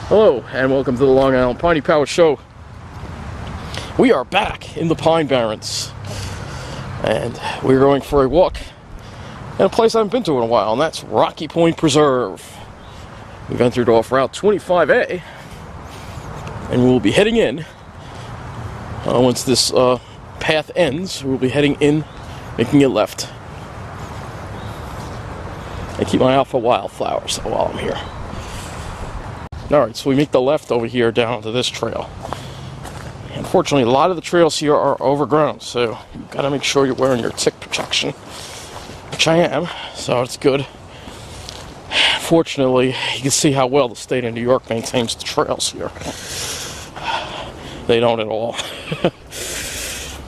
Hello, and welcome to the Long Island Piney Power Show. We are back in the Pine Barrens, and we're going for a walk in a place I haven't been to in a while, and that's Rocky Point Preserve. We've entered off Route 25A, and we'll be heading in. Once this path ends, we'll be heading in, making a left. I keep my eye out for wildflowers while I'm here. Alright, so we make the left over here down to this trail. Unfortunately, a lot of the trails here are overgrown, so you've got to make sure you're wearing your tick protection, which I am, so it's good. Fortunately, you can see how well the state of New York maintains the trails here. They don't at all, as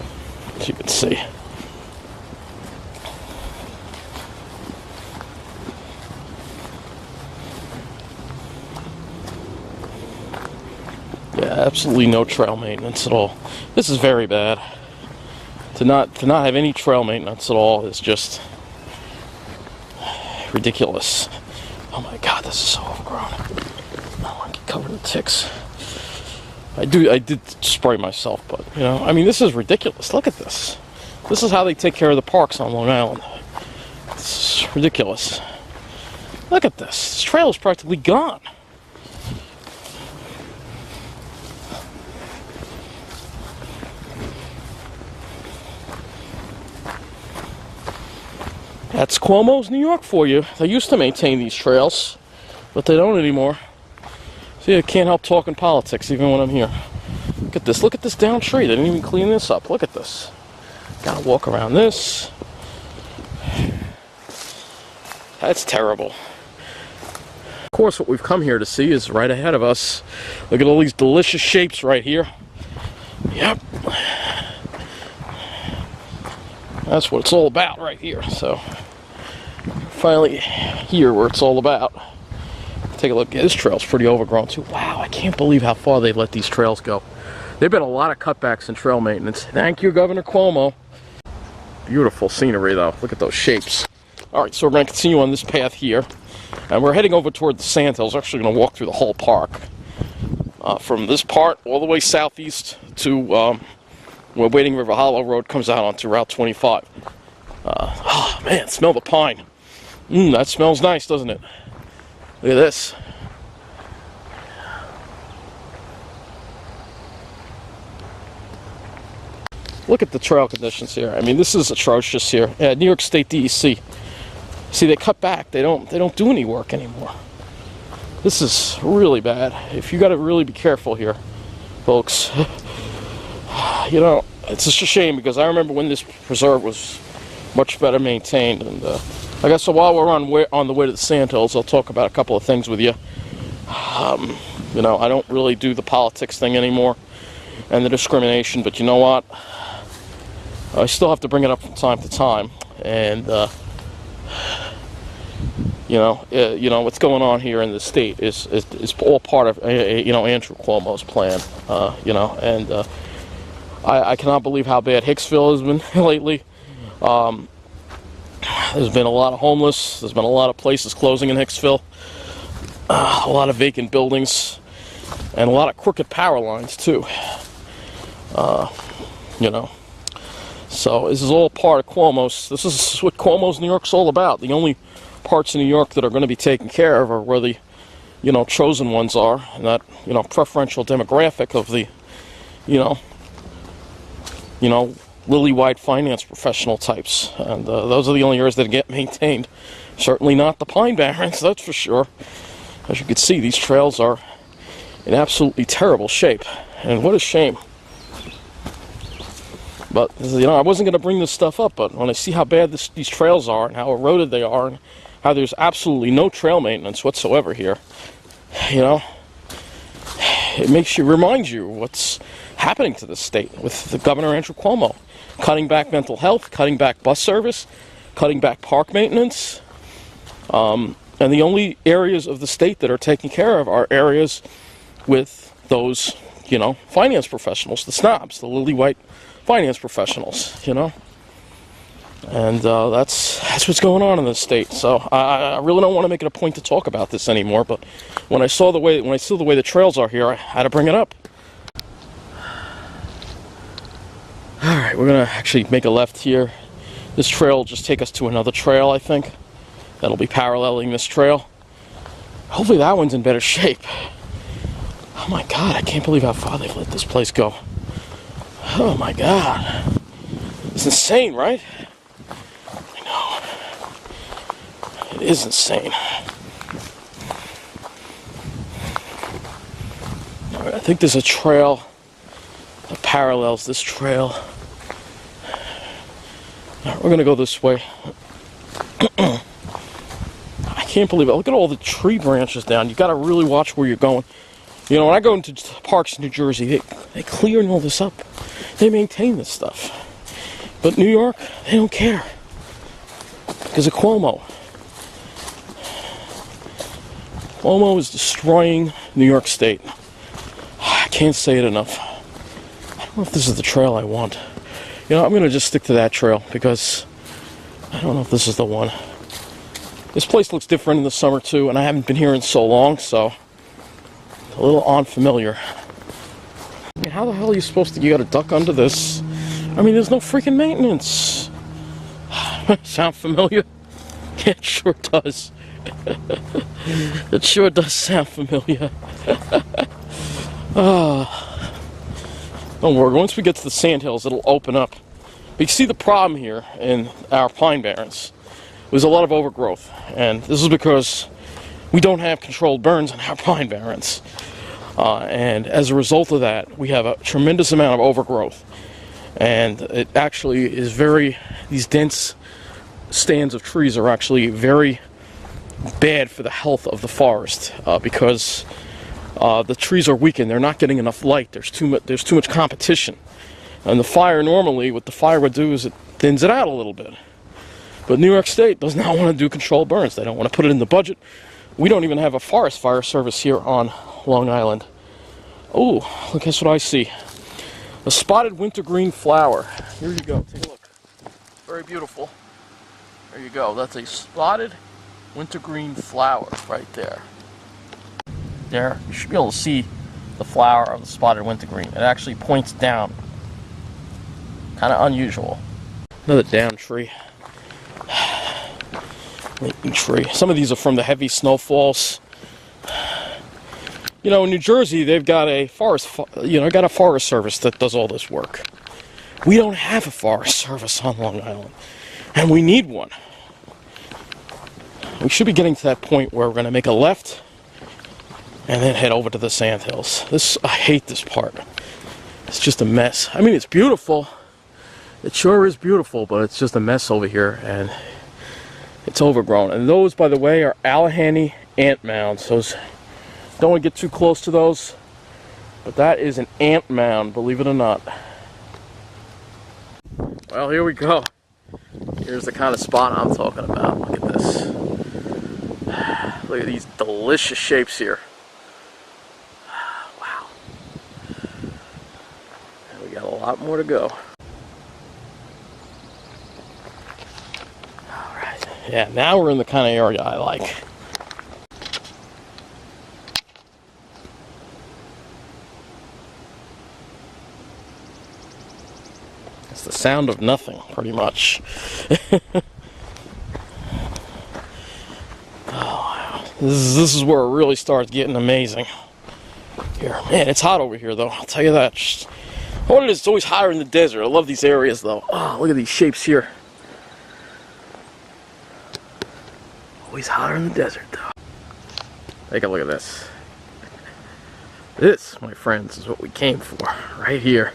you can see. Yeah, absolutely no trail maintenance at all. This is very bad. To not have any trail maintenance at all is just ridiculous. Oh my God, this is so overgrown. I want to get covered in ticks. I did spray myself, but you know, I mean, this is ridiculous. Look at this. This is how they take care of the parks on Long Island. It's ridiculous. Look at this. This trail is practically gone. That's Cuomo's New York for you. They used to maintain these trails, but they don't anymore. See, I can't help talking politics even when I'm here. Look at this. Look at this down tree. They didn't even clean this up. Look at this. Gotta walk around this. That's terrible. Of course, what we've come here to see is right ahead of us. Look at all these delicious shapes right here. Yep. That's what it's all about right here. So, finally here where it's all about. Take a look. This trail's pretty overgrown too. Wow, I can't believe how far they've let these trails go. There've been a lot of cutbacks in trail maintenance. Thank you, Governor Cuomo. Beautiful scenery though. Look at those shapes. Alright, so we're going to continue on this path here. And we're heading over toward the sand hills. We're actually going to walk through the whole park. From this part all the way southeast to where Wading River Hollow Road comes out onto Route 25. Oh man, smell the pine. That smells nice, doesn't it? Look at this. Look at the trail conditions here. I mean, this is atrocious here. New York State DEC. See, they cut back. They don't do any work anymore. This is really bad. If you got to really be careful here, folks. You know, it's just a shame because I remember when this preserve was much better maintained. And I guess so while we're on the way to the sandhills, I'll talk about a couple of things with you. You know, I don't really do the politics thing anymore and the discrimination, but you know what? I still have to bring it up from time to time. And you know what's going on here in the state is all part of Andrew Cuomo's plan. You know, and I cannot believe how bad Hicksville has been lately. There's been a lot of homeless. There's been a lot of places closing in Hicksville. A lot of vacant buildings. And a lot of crooked power lines, too. You know. So this is all part of Cuomo's. This is what Cuomo's New York's all about. The only parts of New York that are going to be taken care of are where the, chosen ones are. And that, preferential demographic of the, lily-white finance professional types. And those are the only areas that get maintained. Certainly not the Pine Barrens, that's for sure. As you can see, these trails are in absolutely terrible shape. And what a shame. But, I wasn't going to bring this stuff up, but when I see how bad these trails are and how eroded they are and how there's absolutely no trail maintenance whatsoever here, it reminds you what's happening to the state with the Governor Andrew Cuomo. Cutting back mental health, cutting back bus service, cutting back park maintenance. And the only areas of the state that are taken care of are areas with those, finance professionals, the snobs, the lily-white finance professionals, And that's what's going on in this state. So I really don't want to make it a point to talk about this anymore. But when I saw the way the trails are here, I had to bring it up. All right, we're gonna actually make a left here. This trail will just take us to another trail, I think. That'll be paralleling this trail. Hopefully that one's in better shape. Oh my God, I can't believe how far they've let this place go. Oh my God. It's insane, right? I know. It is insane. All right, I think there's a trail that parallels this trail. All right, we're gonna go this way. I can't believe it. Look at all the tree branches down. You gotta really watch where you're going. You know, when I go into parks in New Jersey, they clearing all this up. They maintain this stuff. But New York, they don't care. Because of Cuomo. Cuomo is destroying New York State. I can't say it enough. I don't know if this is the trail I want. You know, I'm going to just stick to that trail because I don't know if this is the one. This place looks different in the summer too, and I haven't been here in so long, so a little unfamiliar. I mean, how the hell are you supposed to? You got to duck under this. I mean, there's no freaking maintenance. Sound familiar? Yeah, it sure does. It sure does sound familiar. Don't worry, once we get to the sandhills, it'll open up. But you see the problem here in our pine barrens. There's a lot of overgrowth, and this is because we don't have controlled burns in our pine barrens. And as a result of that, we have a tremendous amount of overgrowth. And it actually is these dense stands of trees are actually very bad for the health of the forest because the trees are weakened. They're not getting enough light. There's too much competition. And the fire, normally, what the fire would do is it thins it out a little bit. But New York State does not want to do controlled burns. They don't want to put it in the budget. We don't even have a forest fire service here on Long Island. Oh, look, guess what I see? A spotted wintergreen flower. Here you go. Take a look. Very beautiful. There you go. That's a spotted wintergreen flower right there. There, you should be able to see the flower of the spotted wintergreen. It actually points down. Kind of unusual. Another down tree. Leaning tree. Some of these are from the heavy snowfalls. You know, in New Jersey, they've got a forest service that does all this work. We don't have a forest service on Long Island, and we need one. We should be getting to that point where we're going to make a left and then head over to the sandhills. I hate this part. It's just a mess. I mean, it's beautiful. It sure is beautiful, but it's just a mess over here, and it's overgrown. And those, by the way, are Allegheny ant mounds. Those, don't want to get too close to those, but that is an ant mound, believe it or not. Well, here we go. Here's the kind of spot I'm talking about. Look at this. Look at these delicious shapes here. Wow. And we got a lot more to go. Alright. Yeah, now we're in the kind of area I like. It's the sound of nothing, pretty much. This is where it really starts getting amazing. Here, man, it's hot over here, though. I'll tell you that. What it is, it's always hotter in the desert. I love these areas, though. Oh, look at these shapes here. Always hotter in the desert, though. Take a look at this. This, my friends, is what we came for, right here.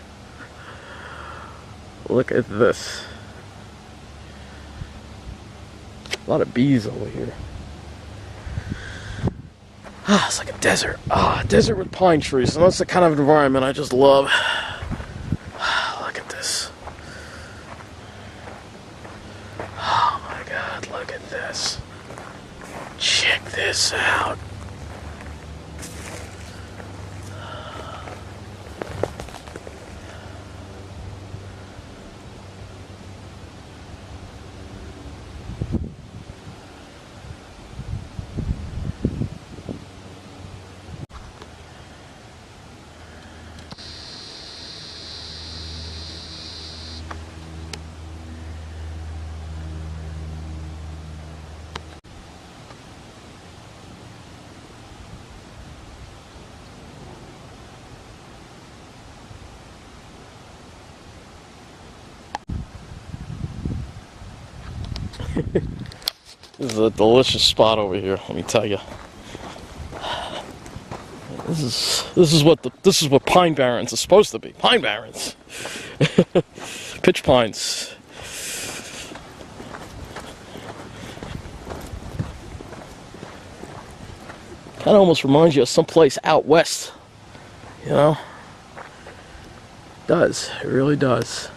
Look at this. A lot of bees over here. Ah, it's like a desert. Ah, desert with pine trees. And that's the kind of environment I just love. Look at this. Oh my God, look at this. Check this out. This is a delicious spot over here, let me tell you. This is what Pine Barrens is supposed to be. Pine Barrens. Pitch pines. Kind of almost reminds you of someplace out west. You know? It does. It really does.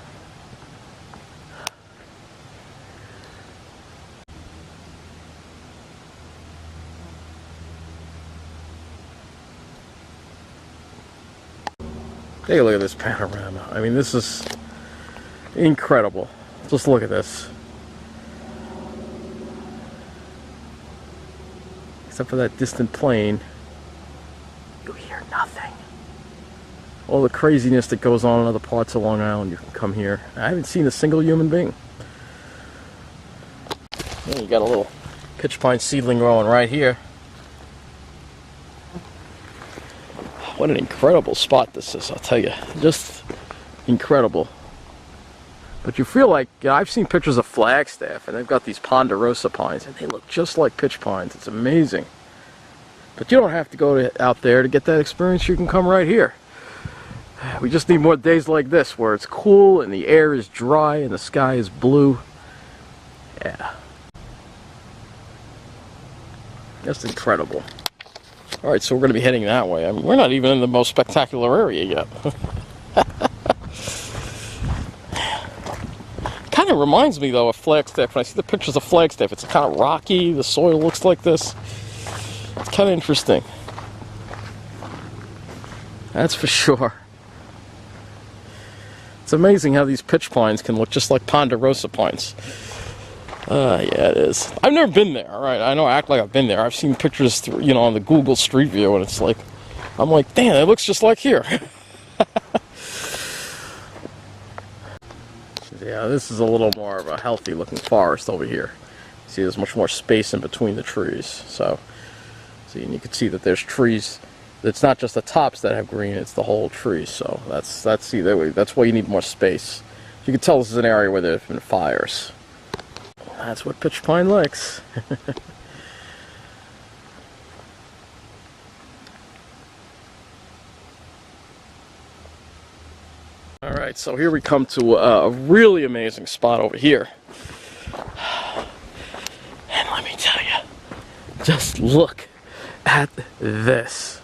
Take a look at this panorama. I mean, this is incredible. Just look at this. Except for that distant plane, you hear nothing. All the craziness that goes on in other parts of Long Island, you can come here. I haven't seen a single human being. And you got a little pitch pine seedling growing right here. What an incredible spot this is, I'll tell you. Just incredible. But you feel like, I've seen pictures of Flagstaff, and they've got these ponderosa pines, and they look just like pitch pines. It's amazing. But you don't have to go out there to get that experience. You can come right here. We just need more days like this, where it's cool, and the air is dry, and the sky is blue. Yeah. Just incredible. Alright, so we're going to be heading that way. I mean, we're not even in the most spectacular area yet. Kind of reminds me, though, of Flagstaff. When I see the pictures of Flagstaff, it's kind of rocky. The soil looks like this. It's kind of interesting. That's for sure. It's amazing how these pitch pines can look just like ponderosa pines. Yeah, it is. I've never been there, alright? I know I act like I've been there. I've seen pictures, through, you know, on the Google Street View, and it's like, I'm like, damn, it looks just like here. Yeah, this is a little more of a healthy looking forest over here. See, there's much more space in between the trees. So, see, and you can see that there's trees. It's not just the tops that have green; it's the whole tree. So that's why you need more space. You can tell this is an area where there have been fires. That's what pitch pine likes. Alright, so here we come to a really amazing spot over here. And let me tell you, just look at this.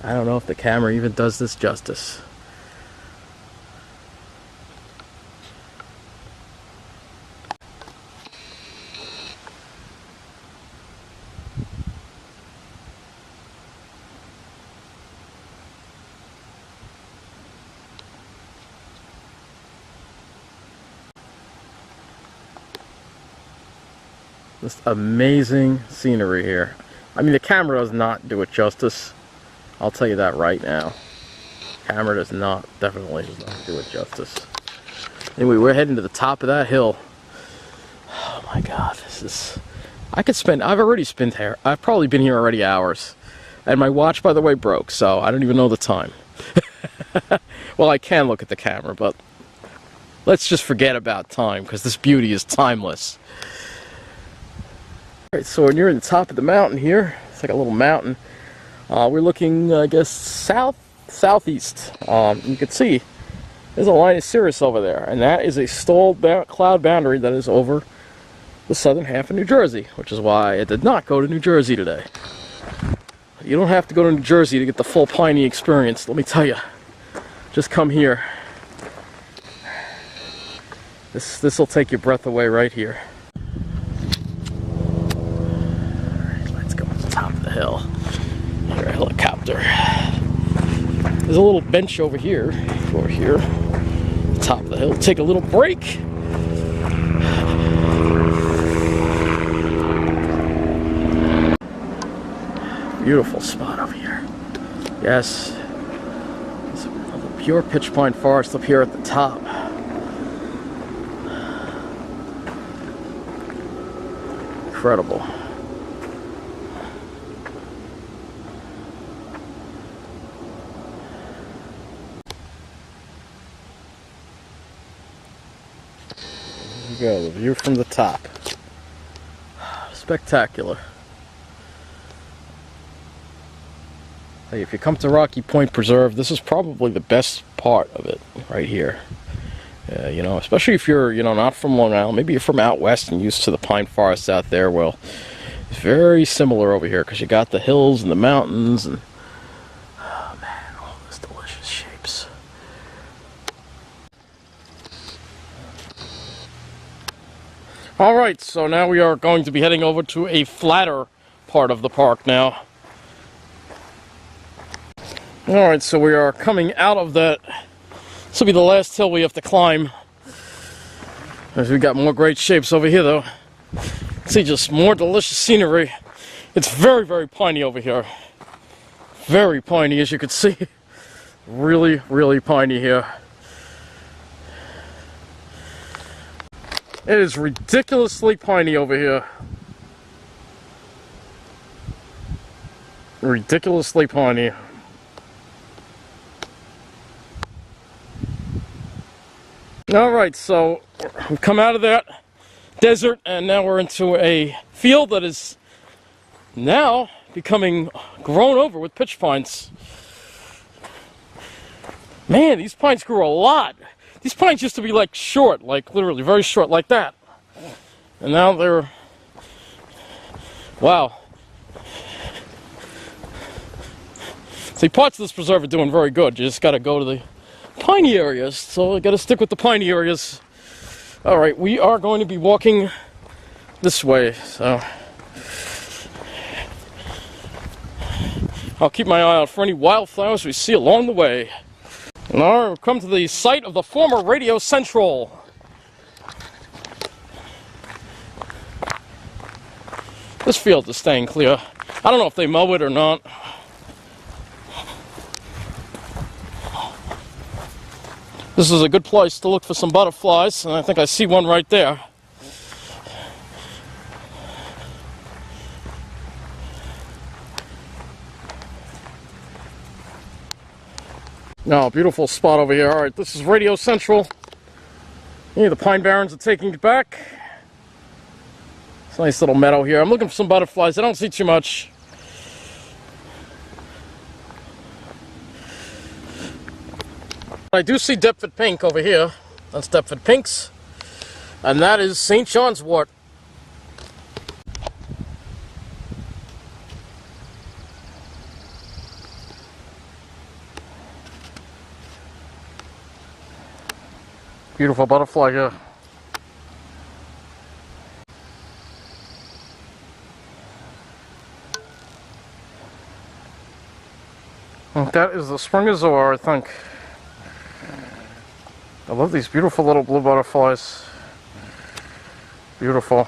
I don't know if the camera even does this justice. Just amazing scenery here. I mean, the camera does not do it justice. I'll tell you that right now. Camera definitely does not do it justice. Anyway, we're heading to the top of that hill. Oh my God, this is... I've probably been here already hours. And my watch, by the way, broke, so I don't even know the time. Well, I can look at the camera, but let's just forget about time, because this beauty is timeless. Alright, so we're near the top of the mountain here. It's like a little mountain. We're looking, I guess, southeast. You can see there's a line of cirrus over there, and that is a stalled cloud boundary that is over the southern half of New Jersey, which is why I did not go to New Jersey today. You don't have to go to New Jersey to get the full piney experience, let me tell you. Just come here. This will take your breath away right here. Alright, let's go to the top of the hill. Here, a helicopter. There's a little bench over here. Top of the hill. Take a little break. Beautiful spot over here. Yes. It's a pure pitch pine forest up here at the top. Incredible. There you go, the view from the top. Spectacular. Hey, if you come to Rocky Point Preserve, this is probably the best part of it right here. You know, especially if you're, you know, not from Long Island, maybe you're from out west and used to the pine forests out there. Well, it's very similar over here because you got the hills and the mountains and, oh man, all those delicious shapes. All right, so now we are going to be heading over to a flatter part of the park now. All right, so we are coming out of that. This will be the last hill we have to climb. We got more great shapes over here, though. See, just more delicious scenery. It's very, very piney over here. Very piney, as you can see. Really, really piney here. It is ridiculously piney over here. Ridiculously piney. Alright, so we've come out of that desert and now we're into a field that is now becoming grown over with pitch pines. Man, these pines grew a lot. These pines used to be like short, like literally very short, like that. And now they're, wow. See, parts of this preserve are doing very good. You just got to go to the piney areas, so I gotta stick with the piney areas. Alright, we are going to be walking this way, so I'll keep my eye out for any wildflowers we see along the way. And now we've come to the site of the former Radio Central. This field is staying clear. I don't know if they mow it or not. This is a good place to look for some butterflies, and I think I see one right there. No, beautiful spot over here. Alright, this is Radio Central. Yeah, the pine barrens are taking it back. It's a nice little meadow here. I'm looking for some butterflies. I don't see too much. I do see Deptford Pink over here. That's Deptford Pinks. And that is St. John's Wort. Beautiful butterfly here. And that is the Springosaur, I think. I love these beautiful little blue butterflies. Beautiful.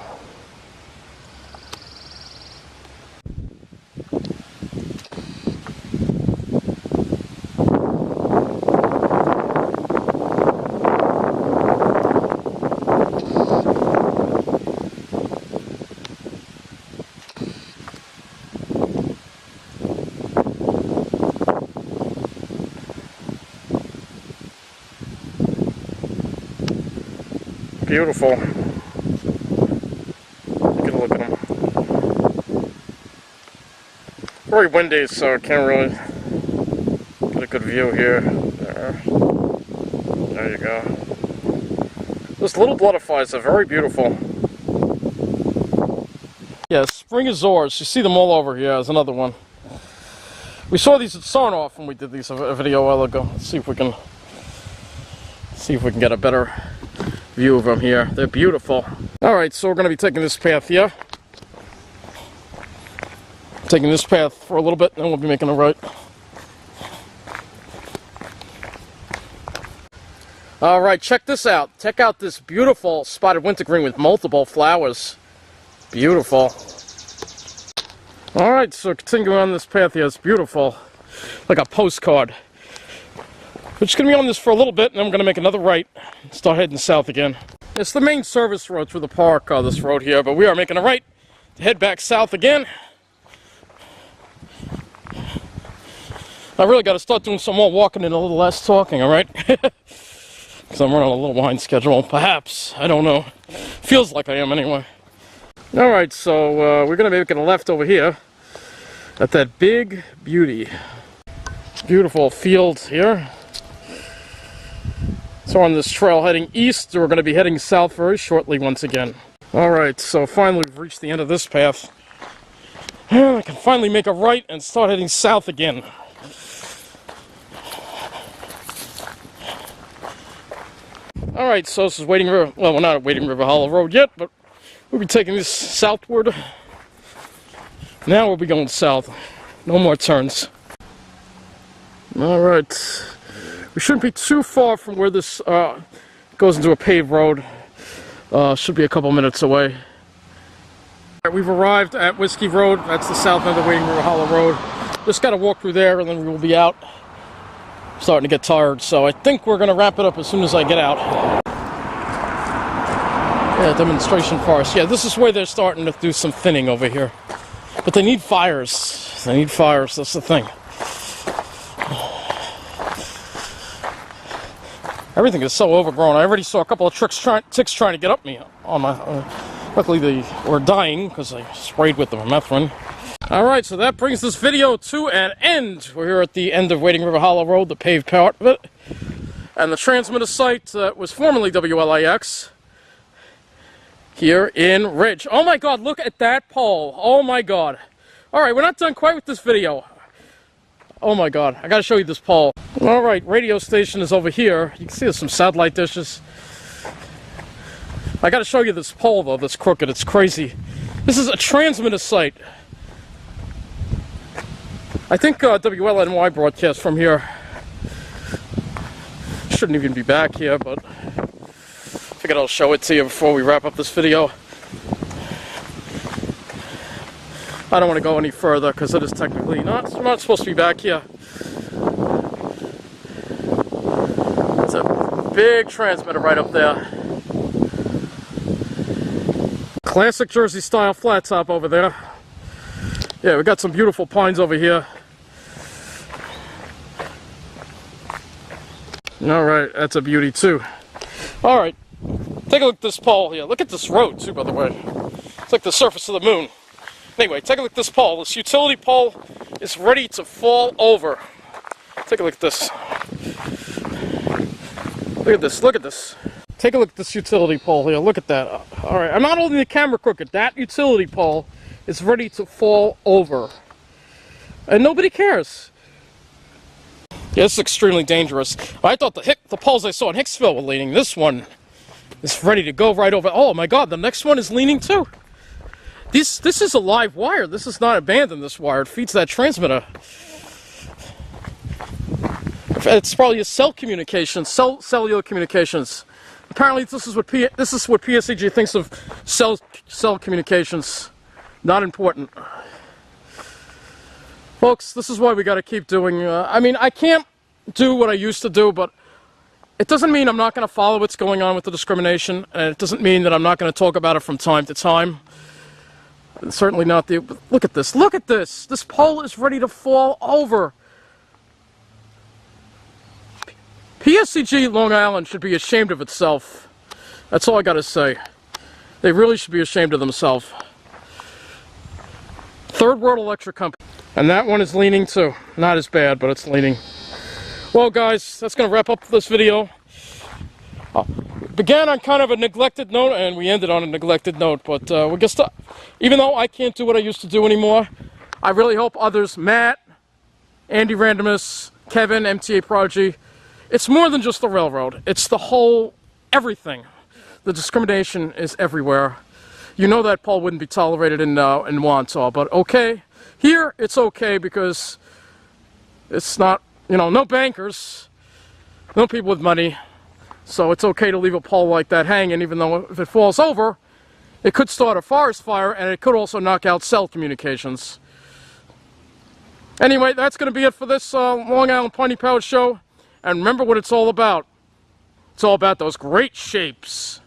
Beautiful. Take a look at them. very windy, so I can't really get a good view here. There you go. Those little butterflies are very beautiful. Yeah, spring azores. You see them all over here. There's another one. We saw these at Sarnoff when we did these a video a while ago. Let's see if we can get a better view of them here. They're beautiful. All right, so we're going to be taking this path here. Taking this path for a little bit, and then we'll be making a right. All right, check this out. Check out this beautiful spotted wintergreen with multiple flowers. Beautiful. All right, so continuing on this path here, it's beautiful, like a postcard. We're just going to be on this for a little bit, and then we're going to make another right, start heading south again. It's the main service road through the park, this road here, but we are making a right to head back south again. I really got to start doing some more walking and a little less talking, all right? Because I'm running a little behind schedule, perhaps. I don't know. Feels like I am anyway. All right, so we're going to be making a left over here at that big beauty. Beautiful field here. So on this trail heading east, we're going to be heading south very shortly once again. All right, so finally we've reached the end of this path. And I can finally make a right and start heading south again. All right, so this is Wading River. Well, we're not at Wading River Hollow Road yet, but we'll be taking this southward. Now we'll be going south. No more turns. All right. We shouldn't be too far from where this goes into a paved road. Should be a couple minutes away. All right, we've arrived at Whiskey Road. That's the south end of Wading River Hollow Road. Just got to walk through there, and then we will be out. Starting to get tired, so I think we're going to wrap it up as soon as I get out. Yeah, demonstration forest. Yeah, this is where they're starting to do some thinning over here. But they need fires. They need fires, that's the thing. Everything is so overgrown. I already saw a couple of ticks trying to get up me on my... luckily they were dying because I sprayed with the permethrin. Alright, so that brings this video to an end. We're here at the end of Wading River Hollow Road, the paved part of it. And the transmitter site was formerly WLIX here in Ridge. Oh my god, look at that pole. Oh my god. Alright, we're not done quite with this video. Oh my god, I gotta show you this pole. Alright, radio station is over here. You can see there's some satellite dishes. I gotta show you this pole though, that's crooked. It's crazy. This is a transmitter site. I think WLNY broadcast from here. Shouldn't even be back here, but I figured I'll show it to you before we wrap up this video. I don't want to go any further because it is technically not supposed to be back here. It's a big transmitter right up there. Classic Jersey style flat top over there. Yeah, we got some beautiful pines over here. Alright, that's a beauty too. Alright, take a look at this pole here. Look at this road too, by the way. It's like the surface of the moon. Anyway, take a look at this pole. This utility pole is ready to fall over. Take a look at this. Look at this, look at this. Take a look at this utility pole here. Look at that. Alright, I'm not holding the camera crooked. That utility pole is ready to fall over. And nobody cares. Yeah, this is extremely dangerous. I thought the poles I saw in Hicksville were leaning. This one is ready to go right over. Oh my god, the next one is leaning too. This is a live wire. This is not abandoned, this wire. It feeds that transmitter. It's probably a cell communication, cellular communications. Apparently this is what PSEG thinks of cell communications. Not important. Folks, this is why we got to keep doing... I mean, I can't do what I used to do, but it doesn't mean I'm not going to follow what's going on with the discrimination, and it doesn't mean that I'm not going to talk about it from time to time. And certainly not the... Look at this. Look at this. This pole is ready to fall over. PSEG Long Island should be ashamed of itself. That's all I got to say. They really should be ashamed of themselves. Third World Electric Company. And that one is leaning too. Not as bad, but it's leaning. Well, guys, that's going to wrap up this video. Began on kind of a neglected note, and we ended on a neglected note. But we guess even though I can't do what I used to do anymore, I really hope others, Matt, Andy Randomus, Kevin, MTA Prodigy, it's more than just the railroad. It's the whole everything. The discrimination is everywhere. You know that Paul wouldn't be tolerated in Wantagh, but okay. Here, it's okay because it's not, you know, no bankers, no people with money. So it's okay to leave a pole like that hanging, even though if it falls over, it could start a forest fire, and it could also knock out cell communications. Anyway, that's going to be it for this Long Island Pony Power show. And remember what it's all about. It's all about those great shapes.